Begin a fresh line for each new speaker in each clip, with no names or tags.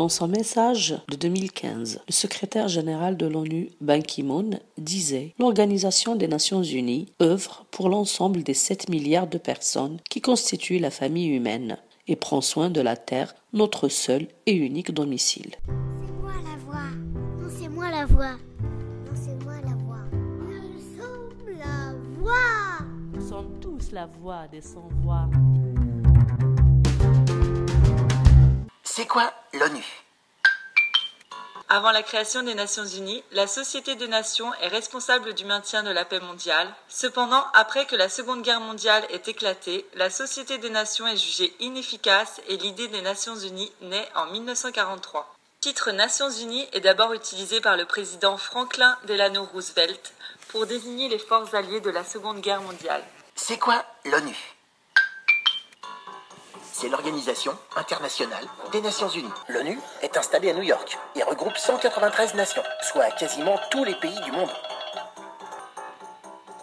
Dans son message de 2015, le secrétaire général de l'ONU, Ban Ki-moon, disait « L'Organisation des Nations Unies œuvre pour l'ensemble des 7 milliards de personnes qui constituent la famille humaine et prend soin de la Terre, notre seul et unique domicile. »
C'est moi la voix. Non, c'est moi la voix. Non, c'est moi la voix. Nous sommes la voix.
Nous sommes tous la voix des sans-voix.
C'est quoi l'ONU ?
Avant la création des Nations Unies, la Société des Nations est responsable du maintien de la paix mondiale. Cependant, après que la Seconde Guerre mondiale ait éclaté, la Société des Nations est jugée inefficace et l'idée des Nations Unies naît en 1943. Le titre Nations Unies est d'abord utilisé par le président Franklin Delano Roosevelt pour désigner les forces alliées de la Seconde Guerre mondiale.
C'est quoi l'ONU ? C'est l'Organisation internationale des Nations Unies. L'ONU est installée à New York et regroupe 193 nations, soit quasiment tous les pays du monde.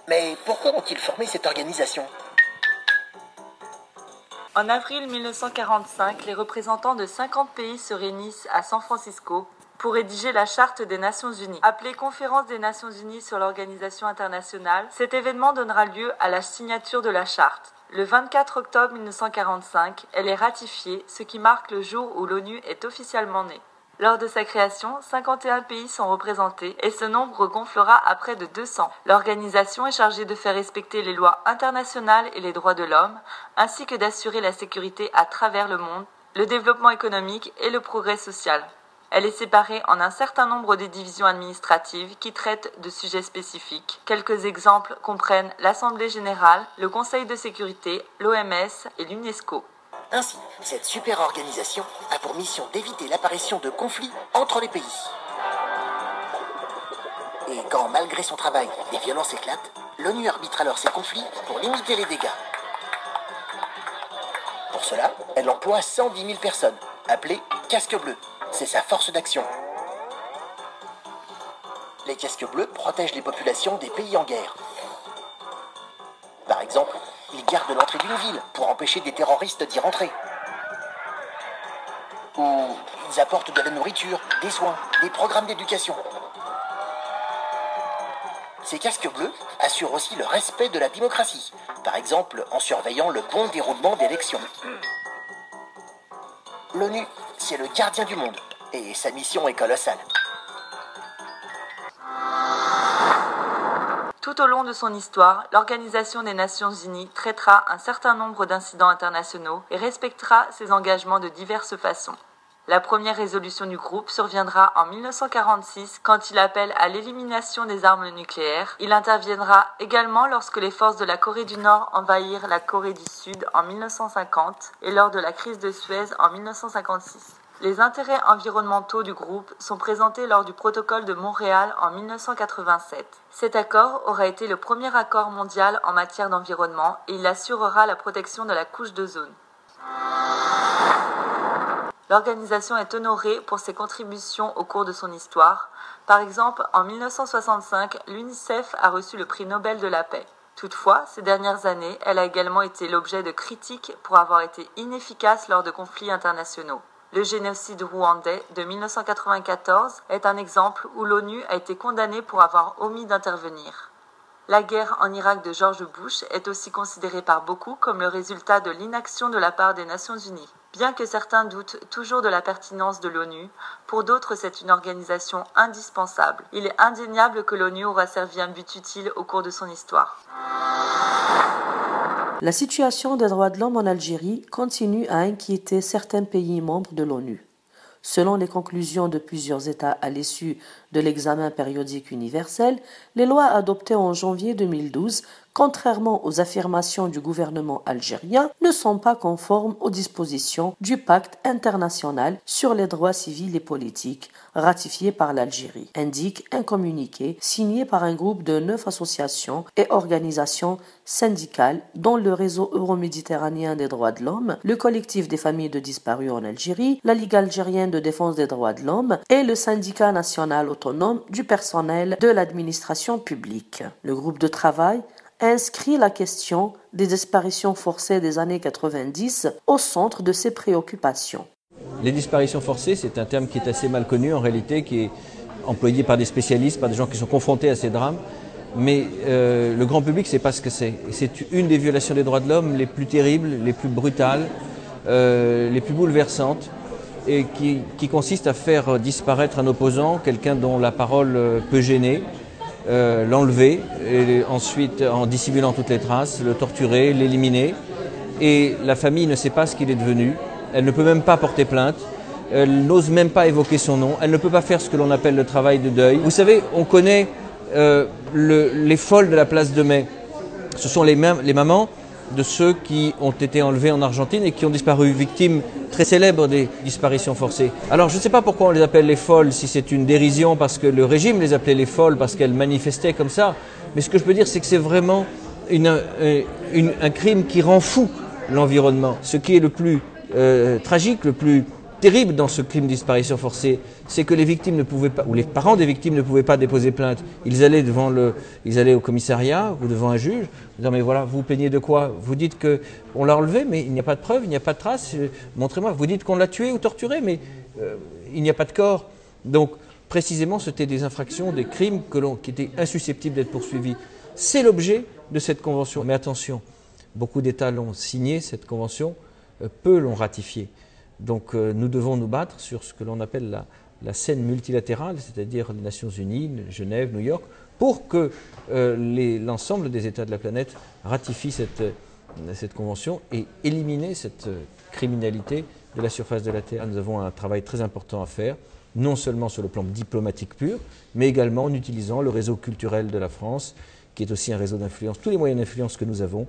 Mais pourquoi ont-ils formé cette organisation ?
En avril 1945, les représentants de 50 pays se réunissent à San Francisco pour rédiger la Charte des Nations Unies. Appelée Conférence des Nations Unies sur l'organisation internationale, cet événement donnera lieu à la signature de la Charte. Le 24 octobre 1945, elle est ratifiée, ce qui marque le jour où l'ONU est officiellement née. Lors de sa création, 51 pays sont représentés et ce nombre gonflera à près de 200. L'organisation est chargée de faire respecter les lois internationales et les droits de l'homme, ainsi que d'assurer la sécurité à travers le monde, le développement économique et le progrès social. Elle est séparée en un certain nombre de divisions administratives qui traitent de sujets spécifiques. Quelques exemples comprennent l'Assemblée générale, le Conseil de sécurité, l'OMS et l'UNESCO.
Ainsi, cette super organisation a pour mission d'éviter l'apparition de conflits entre les pays. Et quand, malgré son travail, les violences éclatent, l'ONU arbitre alors ces conflits pour limiter les dégâts. Pour cela, elle emploie 110 000 personnes, appelées casques bleus. C'est sa force d'action. Les casques bleus protègent les populations des pays en guerre. Par exemple, ils gardent l'entrée d'une ville pour empêcher des terroristes d'y rentrer. Ou ils apportent de la nourriture, des soins, des programmes d'éducation. Ces casques bleus assurent aussi le respect de la démocratie, par exemple en surveillant le bon déroulement d'élections. L'ONU, c'est le gardien du monde, et sa mission est colossale.
Tout au long de son histoire, l'Organisation des Nations Unies traitera un certain nombre d'incidents internationaux et respectera ses engagements de diverses façons. La première résolution du groupe surviendra en 1946 quand il appelle à l'élimination des armes nucléaires. Il interviendra également lorsque les forces de la Corée du Nord envahirent la Corée du Sud en 1950 et lors de la crise de Suez en 1956. Les intérêts environnementaux du groupe sont présentés lors du protocole de Montréal en 1987. Cet accord aura été le premier accord mondial en matière d'environnement et il assurera la protection de la couche d'ozone. L'organisation est honorée pour ses contributions au cours de son histoire. Par exemple, en 1965, l'UNICEF a reçu le prix Nobel de la paix. Toutefois, ces dernières années, elle a également été l'objet de critiques pour avoir été inefficace lors de conflits internationaux. Le génocide rwandais de 1994 est un exemple où l'ONU a été condamnée pour avoir omis d'intervenir. La guerre en Irak de George Bush est aussi considérée par beaucoup comme le résultat de l'inaction de la part des Nations Unies. Bien que certains doutent toujours de la pertinence de l'ONU, pour d'autres c'est une organisation indispensable. Il est indéniable que l'ONU aura servi un but utile au cours de son histoire.
La situation des droits de l'homme en Algérie continue à inquiéter certains pays membres de l'ONU. Selon les conclusions de plusieurs États à l'issue de l'examen périodique universel, les lois adoptées en janvier 2012, contrairement aux affirmations du gouvernement algérien, ne sont pas conformes aux dispositions du pacte international sur les droits civils et politiques ratifié par l'Algérie, indique un communiqué signé par un groupe de 9 associations et organisations syndicales dont le réseau euro-méditerranéen des droits de l'homme, le collectif des familles de disparus en Algérie, la Ligue algérienne de défense des droits de l'homme et le syndicat national autonome du personnel de l'administration publique. Le groupe de travail inscrit la question des disparitions forcées des années 90 au centre de ses préoccupations.
Les disparitions forcées, c'est un terme qui est assez mal connu en réalité, qui est employé par des spécialistes, par des gens qui sont confrontés à ces drames. Mais le grand public ne sait pas ce que c'est. C'est une des violations des droits de l'homme les plus terribles, les plus brutales, les plus bouleversantes, et qui consiste à faire disparaître un opposant, quelqu'un dont la parole peut gêner, l'enlever, et ensuite en dissimulant toutes les traces, le torturer, l'éliminer. Et la famille ne sait pas ce qu'il est devenu, elle ne peut même pas porter plainte, elle n'ose même pas évoquer son nom, elle ne peut pas faire ce que l'on appelle le travail de deuil. Vous savez, on connaît les folles de la place de Mai. Ce sont les mamans de ceux qui ont été enlevés en Argentine et qui ont disparu, victimes très célèbres des disparitions forcées. Alors je ne sais pas pourquoi on les appelle les folles, si c'est une dérision parce que le régime les appelait les folles, parce qu'elles manifestaient comme ça, mais ce que je peux dire c'est que c'est vraiment un crime qui rend fou l'environnement. Ce qui est le plus tragique, le plus terrible dans ce crime de disparition forcée, c'est que les victimes ne pouvaient pas, ou les parents des victimes ne pouvaient pas déposer plainte. Ils allaient au commissariat ou devant un juge, disant mais voilà, vous plaignez de quoi? Vous dites qu'on l'a enlevé, mais il n'y a pas de preuve, il n'y a pas de trace. Montrez-moi. Vous dites qu'on l'a tué ou torturé, mais il n'y a pas de corps. Donc précisément, c'était des infractions, des crimes qui étaient insusceptibles d'être poursuivis. C'est l'objet de cette convention. Mais attention, beaucoup d'États l'ont signée, cette convention, peu l'ont ratifiée. Donc nous devons nous battre sur ce que l'on appelle la scène multilatérale, c'est-à-dire les Nations Unies, Genève, New York, pour que l'ensemble des États de la planète ratifient cette convention et éliminer cette criminalité de la surface de la Terre. Nous avons un travail très important à faire, non seulement sur le plan diplomatique pur, mais également en utilisant le réseau culturel de la France, qui est aussi un réseau d'influence, tous les moyens d'influence que nous avons,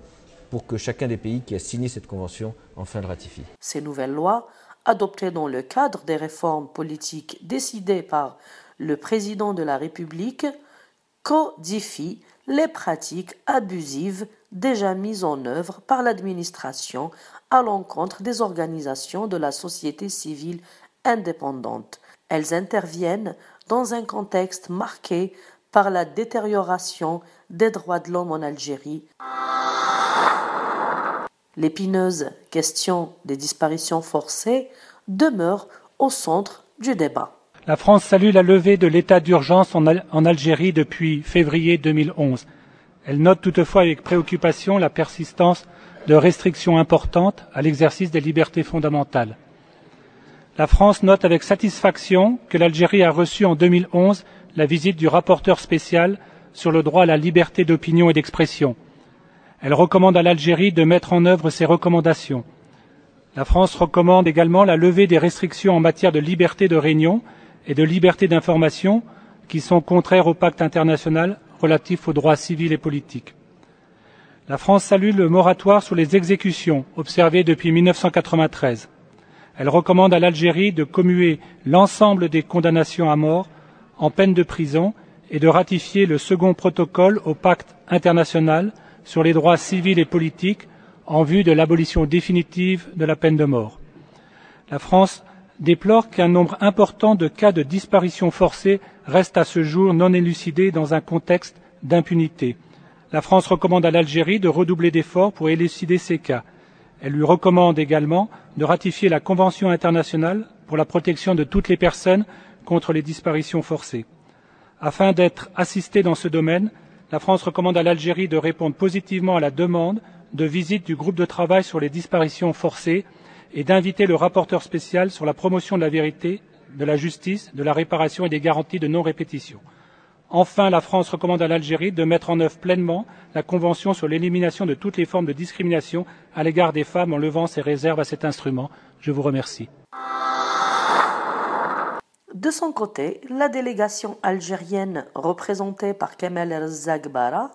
pour que chacun des pays qui a signé cette convention enfin le ratifie.
Ces nouvelles lois, adoptées dans le cadre des réformes politiques décidées par le président de la République, codifient les pratiques abusives déjà mises en œuvre par l'administration à l'encontre des organisations de la société civile indépendante. Elles interviennent dans un contexte marqué par la détérioration des droits de l'homme en Algérie. L'épineuse question des disparitions forcées demeure au centre du débat.
La France salue la levée de l'état d'urgence en Algérie depuis février 2011. Elle note toutefois avec préoccupation la persistance de restrictions importantes à l'exercice des libertés fondamentales. La France note avec satisfaction que l'Algérie a reçu en 2011 la visite du rapporteur spécial sur le droit à la liberté d'opinion et d'expression. Elle recommande à l'Algérie de mettre en œuvre ces recommandations. La France recommande également la levée des restrictions en matière de liberté de réunion et de liberté d'information qui sont contraires au pacte international relatif aux droits civils et politiques. La France salue le moratoire sur les exécutions observé depuis 1993. Elle recommande à l'Algérie de commuer l'ensemble des condamnations à mort en peine de prison et de ratifier le second protocole au pacte international sur les droits civils et politiques en vue de l'abolition définitive de la peine de mort. La France déplore qu'un nombre important de cas de disparition forcée restent à ce jour non élucidés dans un contexte d'impunité. La France recommande à l'Algérie de redoubler d'efforts pour élucider ces cas. Elle lui recommande également de ratifier la Convention internationale pour la protection de toutes les personnes contre les disparitions forcées. Afin d'être assistée dans ce domaine, la France recommande à l'Algérie de répondre positivement à la demande de visite du groupe de travail sur les disparitions forcées et d'inviter le rapporteur spécial sur la promotion de la vérité, de la justice, de la réparation et des garanties de non-répétition. Enfin, la France recommande à l'Algérie de mettre en œuvre pleinement la Convention sur l'élimination de toutes les formes de discrimination à l'égard des femmes en levant ses réserves à cet instrument. Je vous remercie.
De son côté, la délégation algérienne représentée par Kamel El Zagbara,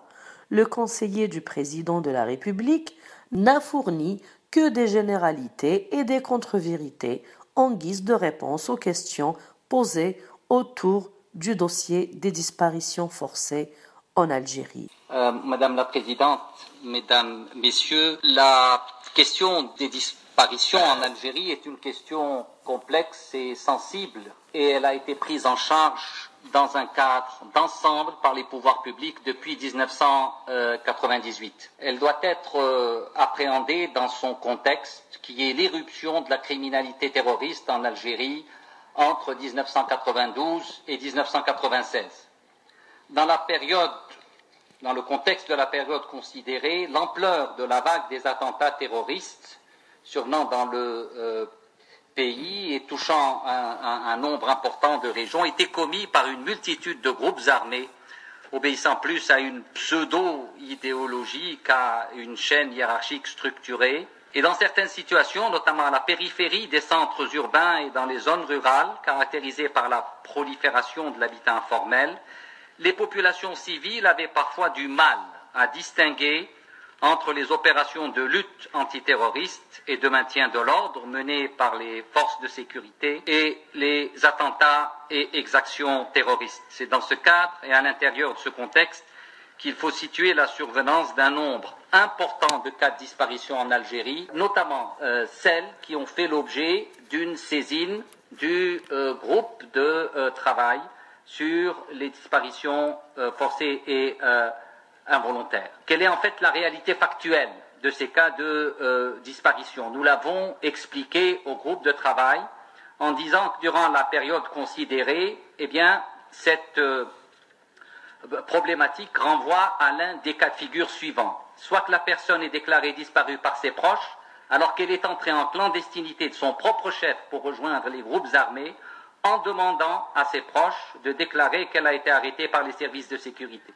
le conseiller du président de la République, n'a fourni que des généralités et des contre-vérités en guise de réponse aux questions posées autour du dossier des disparitions forcées en Algérie.
Madame la Présidente, Mesdames, Messieurs, la question des disparitions en Algérie est une question complexe et sensible et elle a été prise en charge dans un cadre d'ensemble par les pouvoirs publics depuis 1998. Elle doit être appréhendée dans son contexte, qui est l'éruption de la criminalité terroriste en Algérie entre 1992 et 1996. Dans le contexte de la période considérée, l'ampleur de la vague des attentats terroristes survenant dans le pays et touchant un nombre important de régions était commis par une multitude de groupes armés, obéissant plus à une pseudo-idéologie qu'à une chaîne hiérarchique structurée. Et dans certaines situations, notamment à la périphérie des centres urbains et dans les zones rurales, caractérisées par la prolifération de l'habitat informel, les populations civiles avaient parfois du mal à distinguer entre les opérations de lutte antiterroriste et de maintien de l'ordre menées par les forces de sécurité et les attentats et exactions terroristes. C'est dans ce cadre et à l'intérieur de ce contexte qu'il faut situer la survenance d'un nombre important de cas de disparition en Algérie, notamment celles qui ont fait l'objet d'une saisine du groupe de travail sur les disparitions forcées et involontaires. Quelle est en fait la réalité factuelle de ces cas de disparition? Nous l'avons expliqué au groupe de travail en disant que durant la période considérée, eh bien, cette problématique renvoie à l'un des cas de figure suivants. Soit que la personne est déclarée disparue par ses proches, alors qu'elle est entrée en clandestinité de son propre chef pour rejoindre les groupes armés, en demandant à ses proches de déclarer qu'elle a été arrêtée par les services de sécurité.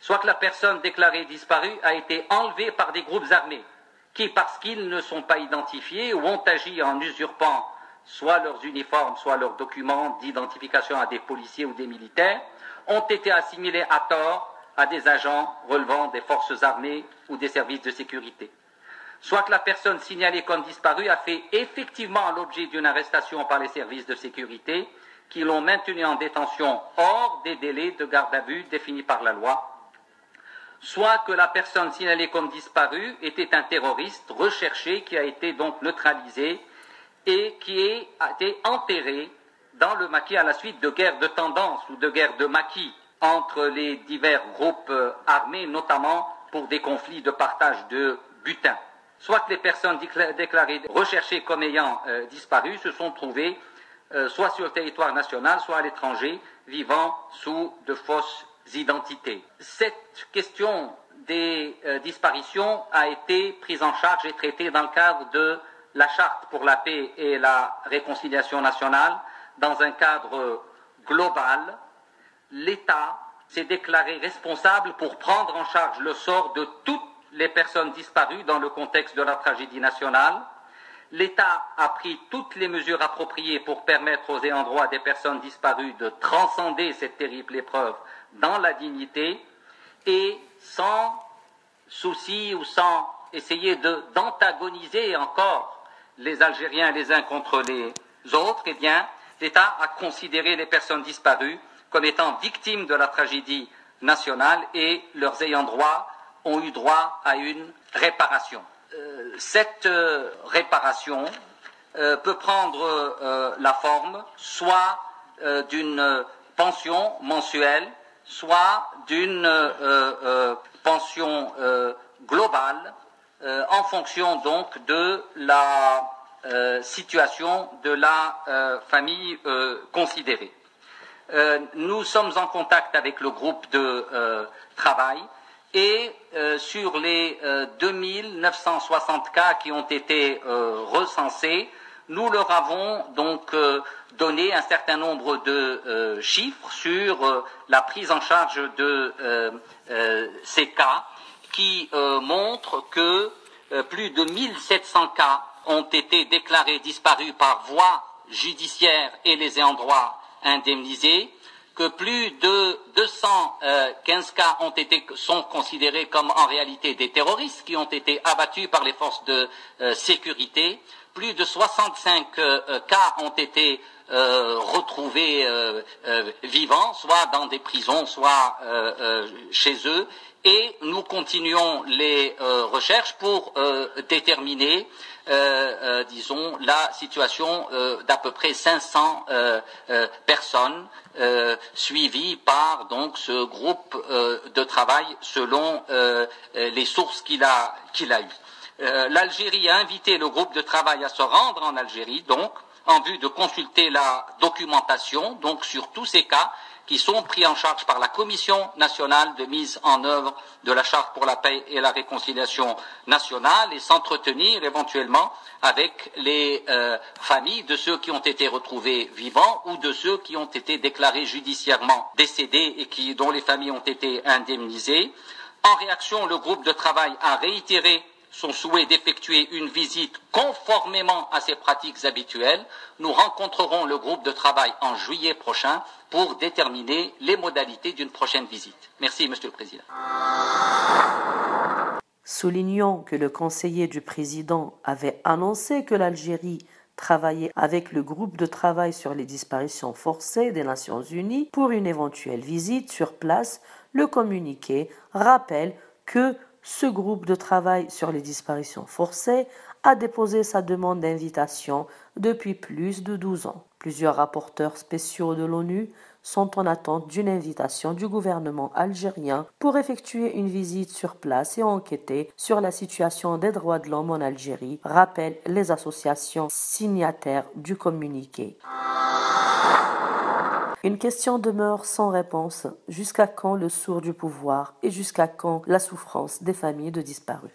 Soit que la personne déclarée disparue a été enlevée par des groupes armés, qui, parce qu'ils ne sont pas identifiés ou ont agi en usurpant soit leurs uniformes, soit leurs documents d'identification à des policiers ou des militaires, ont été assimilés à tort à des agents relevant des forces armées ou des services de sécurité. Soit que la personne signalée comme disparue a fait effectivement l'objet d'une arrestation par les services de sécurité qui l'ont maintenue en détention hors des délais de garde à vue définis par la loi. Soit que la personne signalée comme disparue était un terroriste recherché qui a été donc neutralisé et qui a été enterré dans le maquis à la suite de guerres de tendance ou de guerres de maquis entre les divers groupes armés, notamment pour des conflits de partage de butin. Soit que les personnes déclarées recherchées comme ayant disparu se sont trouvées soit sur le territoire national, soit à l'étranger, vivant sous de fausses identités. Cette question des disparitions a été prise en charge et traitée dans le cadre de la Charte pour la paix et la réconciliation nationale, dans un cadre global. L'État s'est déclaré responsable pour prendre en charge le sort de toutes les personnes disparues dans le contexte de la tragédie nationale. L'État a pris toutes les mesures appropriées pour permettre aux ayants droit des personnes disparues de transcender cette terrible épreuve dans la dignité et sans souci ou sans essayer d'antagoniser encore les Algériens les uns contre les autres. Eh bien, l'État a considéré les personnes disparues comme étant victimes de la tragédie nationale et leurs ayants droit ont eu droit à une réparation. Cette réparation peut prendre la forme soit d'une pension mensuelle, soit d'une pension globale, en fonction donc de la situation de la famille considérée. Nous sommes en contact avec le groupe de travail et sur les 2960 cas qui ont été recensés, nous leur avons donc donné un certain nombre de chiffres sur la prise en charge de ces cas qui montrent que plus de 1700 cas ont été déclarés disparus par voie judiciaire et les ayants droit indemnisés, que plus de 215 cas sont considérés comme en réalité des terroristes qui ont été abattus par les forces de sécurité, plus de 65 cas ont été retrouvés vivants, soit dans des prisons, soit chez eux, et nous continuons les recherches pour déterminer, disons, la situation d'à peu près 500 personnes suivies par donc ce groupe de travail selon les sources qu'il a eues. L'Algérie a invité le groupe de travail à se rendre en Algérie, donc, en vue de consulter la documentation, donc sur tous ces cas qui sont pris en charge par la Commission nationale de mise en œuvre de la Charte pour la paix et la réconciliation nationale et s'entretenir éventuellement avec les familles de ceux qui ont été retrouvés vivants ou de ceux qui ont été déclarés judiciairement décédés et dont les familles ont été indemnisées. En réaction, le groupe de travail a réitéré son souhait d'effectuer une visite conformément à ses pratiques habituelles. Nous rencontrerons le groupe de travail en juillet prochain pour déterminer les modalités d'une prochaine visite. Merci, Monsieur le Président.
Soulignons que le conseiller du président avait annoncé que l'Algérie travaillait avec le groupe de travail sur les disparitions forcées des Nations Unies pour une éventuelle visite sur place. Le communiqué rappelle que ce groupe de travail sur les disparitions forcées a déposé sa demande d'invitation depuis plus de 12 ans. Plusieurs rapporteurs spéciaux de l'ONU sont en attente d'une invitation du gouvernement algérien pour effectuer une visite sur place et enquêter sur la situation des droits de l'homme en Algérie, rappellent les associations signataires du communiqué. Une question demeure sans réponse. Jusqu'à quand le sourd du pouvoir et jusqu'à quand la souffrance des familles de disparus?